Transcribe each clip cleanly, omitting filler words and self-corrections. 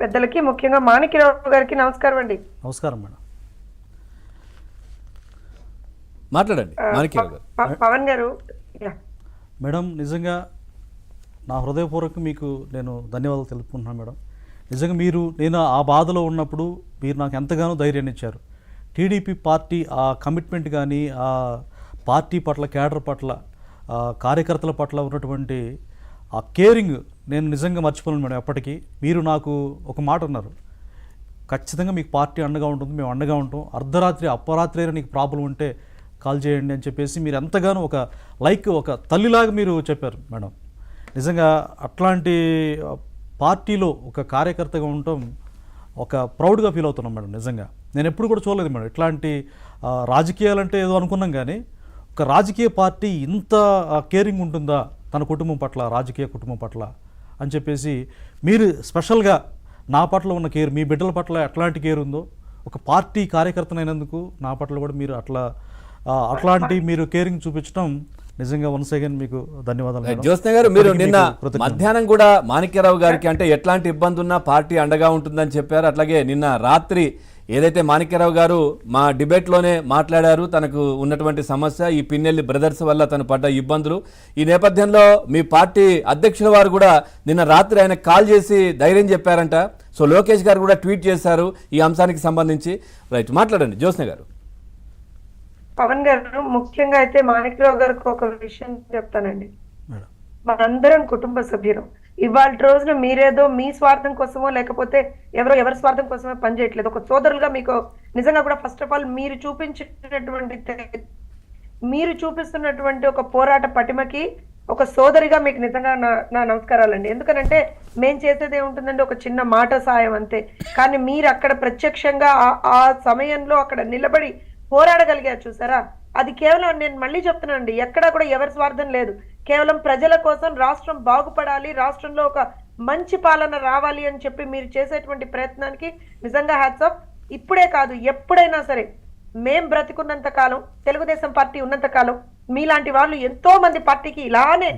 పెద్దలకి ముఖ్యంగా మాణిక్యరావు గారికి నమస్కారం అండి. నమస్కారం మేడం. మాట్లాడండి మాణిక్యరావు గారు. పవన్ గారు. మేడం నిజంగా నా హృదయపూర్వక మీకు నేను ధన్యవాదాలు తెలుపుకుంటున్నాను మేడం. నిజంగా నేను ఆ బాధలో ఉన్నప్పుడు మీరు నాకు ఎంతగానో ధైర్యాన్ని ఇచ్చారు. టీడీపీ పార్టీ ఆ కమిట్మెంట్ కానీ ఆ పార్టీ పట్ల కేడర్ పట్ల కార్యకర్తల పట్ల ఉన్నటువంటి ఆ కేరింగ్ నేను నిజంగా మర్చిపోలేను మేడం. ఎప్పటికీ మీరు నాకు ఒక మాట అన్నారు, ఖచ్చితంగా మీకు పార్టీ అండగా ఉంటుంది, మేము అండగా ఉంటాం, అర్ధరాత్రి అపరాత్రి అయినా నీకు ప్రాబ్లం ఉంటే కాల్ చేయండి అని చెప్పేసి మీరు ఎంతగానో ఒక తల్లిలాగా మీరు చెప్పారు మేడం. నిజంగా అట్లాంటి పార్టీలో ఒక కార్యకర్తగా ఉండటం ఒక ప్రౌడ్గా ఫీల్ అవుతున్నాం మేడం. నిజంగా నేను ఎప్పుడు కూడా చూడలేదు మేడం ఇట్లాంటి రాజకీయాలంటే ఏదో అనుకున్నాం, కానీ ఒక రాజకీయ పార్టీ ఇంత కేరింగ్ ఉంటుందా తన కుటుంబం పట్ల, రాజకీయ కుటుంబం పట్ల అని చెప్పేసి మీరు స్పెషల్గా నా పట్ల ఉన్న కేర్, మీ బిడ్డల పట్ల ఎట్లాంటి కేర్ ఉందో, ఒక పార్టీ కార్యకర్తనైనందుకు నా పట్ల కూడా మీరు అట్లాంటి మీరు కేరింగ్ చూపించడం నిజంగా వన్స్ అగైన్ మీకు ధన్యవాదాలు. జ్యోత్స్న గారు, మీరు నిన్న మధ్యాహ్నం కూడా మాణిక్యరావు గారికి అంటే ఎట్లాంటి ఇబ్బంది ఉన్నా పార్టీ అండగా ఉంటుందని చెప్పారు. అట్లాగే నిన్న రాత్రి ఏదైతే మాణిక్యరావు గారు మా డిబేట్లోనే మాట్లాడారు, తనకు ఉన్నటువంటి సమస్య, ఈ పిన్నెల్లి బ్రదర్స్ వల్ల తను పడ్డ ఇబ్బందులు, ఈ నేపథ్యంలో మీ పార్టీ అధ్యక్షుల వారు కూడా నిన్న రాత్రి ఆయన కాల్ చేసి ధైర్యం చెప్పారంట. సో లోకేష్ గారు కూడా ట్వీట్ చేశారు ఈ అంశానికి సంబంధించి. రైట్, మాట్లాడండి జ్యోత్స్న గారు. పవన్ గారు, ముఖ్యంగా అయితే మాణిక్యరావు గారికి ఒక విషయం చెప్తానండి. మనందరం కుటుంబ సభ్యులు. ఇవాళ రోజున మీరేదో మీ స్వార్థం కోసమో లేకపోతే ఎవరి స్వార్థం కోసమో పనిచేయట్లేదు. ఒక సోదరులుగా మీకు నిజంగా కూడా ఫస్ట్ ఆఫ్ ఆల్ మీరు చూపిస్తున్నటువంటి ఒక పోరాట పటిమకి ఒక సోదరిగా మీకు నిజంగా నా నమస్కారాలండి. ఎందుకనంటే మేం చేసేది ఏముంటుందంటే ఒక చిన్న మాట సాయం అంతే, కానీ మీరు అక్కడ ప్రత్యక్షంగా ఆ సమయంలో అక్కడ నిలబడి పోరాడగలిగారు చూసారా, అది కేవలం నేను మళ్ళీ చెప్తున్నానండి, ఎక్కడా కూడా ఎవరి స్వార్థం లేదు. కేవలం ప్రజల కోసం, రాష్ట్రం బాగుపడాలి, రాష్ట్రంలో ఒక మంచి పాలన రావాలి అని చెప్పి మీరు చేసేటువంటి ప్రయత్నానికి నిజంగా హ్యాట్స్ ఆఫ్. ఇప్పుడే కాదు, ఎప్పుడైనా సరే మేం బ్రతికున్నంత కాలం, తెలుగుదేశం పార్టీ ఉన్నంత కాలం, మీలాంటి వాళ్ళు ఎంతో మంది పార్టీకి ఇలానే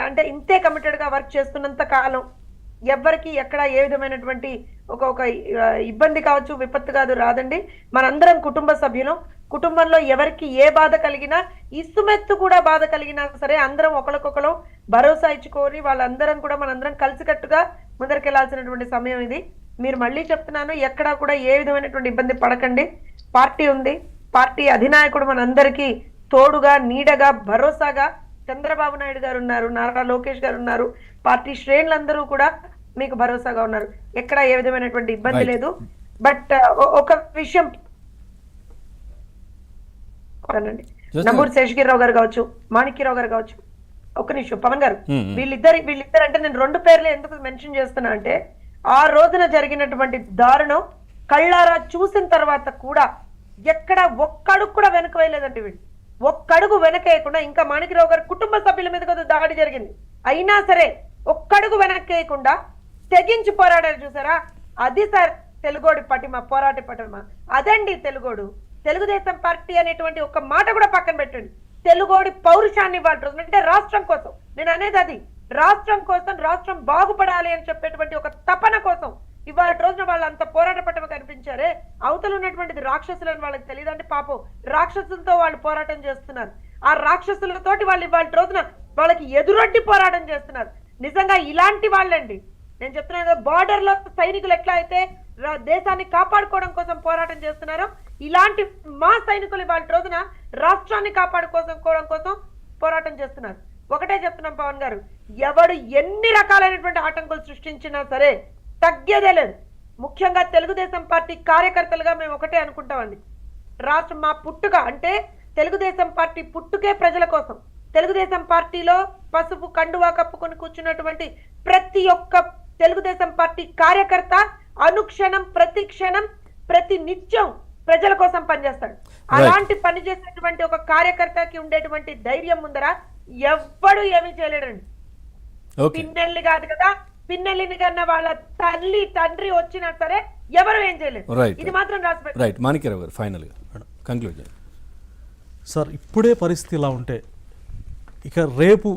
అంటే ఇంతే కమిటెడ్ గా వర్క్ చేస్తున్నంత కాలం ఎవరికి ఎక్కడ ఏ విధమైనటువంటి ఒక ఇబ్బంది కావచ్చు, విపత్తు కాదు రాదండి. మనందరం కుటుంబ సభ్యులం. కుటుంబంలో ఎవరికి ఏ బాధ కలిగినా, ఇసుమెత్తు కూడా బాధ కలిగినా సరే అందరం ఒకరికొకరు భరోసా ఇచ్చుకొని వాళ్ళందరం కూడా మనందరం కలిసికట్టుగా ముందరికెళ్లాల్సినటువంటి సమయం ఇది. మీరు మళ్ళీ చెప్తున్నాను, ఎక్కడా కూడా ఏ విధమైనటువంటి ఇబ్బంది పడకండి. పార్టీ ఉంది, పార్టీ అధినాయకుడు మనందరికీ తోడుగా, నీడగా, భరోసాగా చంద్రబాబు నాయుడు గారు ఉన్నారు, నారా లోకేష్ గారు ఉన్నారు, పార్టీ శ్రేణులందరూ కూడా మీకు భరోసాగా ఉన్నారు. ఎక్కడ ఏ విధమైనటువంటి ఇబ్బంది లేదు. బట్ ఒక విషయం నంబూరు శేషగిరిరావు గారు కావచ్చు, మాణిక్యరావు గారు కావచ్చు, ఒక నిమిషం పవన్ గారు, వీళ్ళిద్దరు అంటే నేను రెండు పేర్లు ఎందుకు మెన్షన్ చేస్తున్నా అంటే, ఆ రోజున జరిగినటువంటి దారుణం కళ్ళారా చూసిన తర్వాత కూడా ఎక్కడ ఒక్కడుగు కూడా వెనక వేయలేదండి. వీళ్ళు ఒక్కడుగు వెనకేయకుండా, ఇంకా మాణిక్యరావు గారి కుటుంబ సభ్యుల మీద కదా దాడి జరిగింది, అయినా సరే ఒక్కడుగు వెనక్కేయకుండా తెగించి పోరాడారు చూసారా, అది సార్ తెలుగోడి పటిమ, పోరాట పటిమ. అదండి తెలుగోడు. తెలుగుదేశం పార్టీ అనేటువంటి ఒక మాట కూడా పక్కన పెట్టండి. తెలుగోడి పౌరుషాన్ని వాళ్ళు అంటే రాష్ట్రం కోసం, నేను అనేది అది, రాష్ట్రం కోసం, రాష్ట్రం బాగుపడాలి అని చెప్పేటువంటి ఒక తపన కోసం ఇవాళ రోజున వాళ్ళు అంత పోరాట పటిమ కనిపించారే. అవతల ఉన్నటువంటిది రాక్షసులని వాళ్ళకి తెలియదండి. పాపం రాక్షసులతో వాళ్ళు పోరాటం చేస్తున్నారు. ఆ రాక్షసులతోటి వాళ్ళు ఇవాళ రోజున వాళ్ళకి ఎదురొడ్డి పోరాటం చేస్తున్నారు. నిజంగా ఇలాంటి వాళ్ళండి నేను చెప్తున్నాను, బార్డర్ లో సైనికులు ఎట్లా అయితే దేశాన్ని కాపాడుకోవడం కోసం పోరాటం చేస్తున్నారో, ఇలాంటి మా సైనికులు ఇవాళ రోజున రాష్ట్రాన్ని కాపాడుకోవడం కోసం పోరాటం చేస్తున్నారు. ఒకటే చెప్తున్నాం పవన్ గారు, ఎవడు ఎన్ని రకాలైనటువంటి ఆటంకులు సృష్టించినా సరే తగ్గేదే లేదు. ముఖ్యంగా తెలుగుదేశం పార్టీ కార్యకర్తలుగా మేము ఒకటే అనుకుంటామండి, రాష్ట్రం మా పుట్టుక అంటే తెలుగుదేశం పార్టీ పుట్టుకే ప్రజల కోసం. తెలుగుదేశం పార్టీలో పసుపు కండువా కప్పుకొని కూర్చున్నటువంటి ప్రతి ఒక్క తెలుగుదేశం పార్టీ కార్యకర్త అనుక్షణం, ప్రతి క్షణం, ప్రతి నిత్యం ప్రజల కోసం పనిచేస్తాడు. అలాంటి పని చేసేటువంటి ఒక కార్యకర్తకి ఉండేటువంటి ధైర్యం ముందర ఎవ్వడు ఏమీ చేయలేడండి. పిన్నెల్లి కాదు కదా, పిన్నెల్లిని కన్నా వాళ్ళ తల్లి తండ్రి వచ్చినా సరే ఎవరు ఏం చేయలేదు. ఇది మాత్రం రాసి రైట్. మాణిక్యరావు గారు ఫైనల్ గా కంక్లూడ్ చేయండి సార్. ఇప్పుడే పరిస్థితి ఇలా ఉంటే ఇక రేపు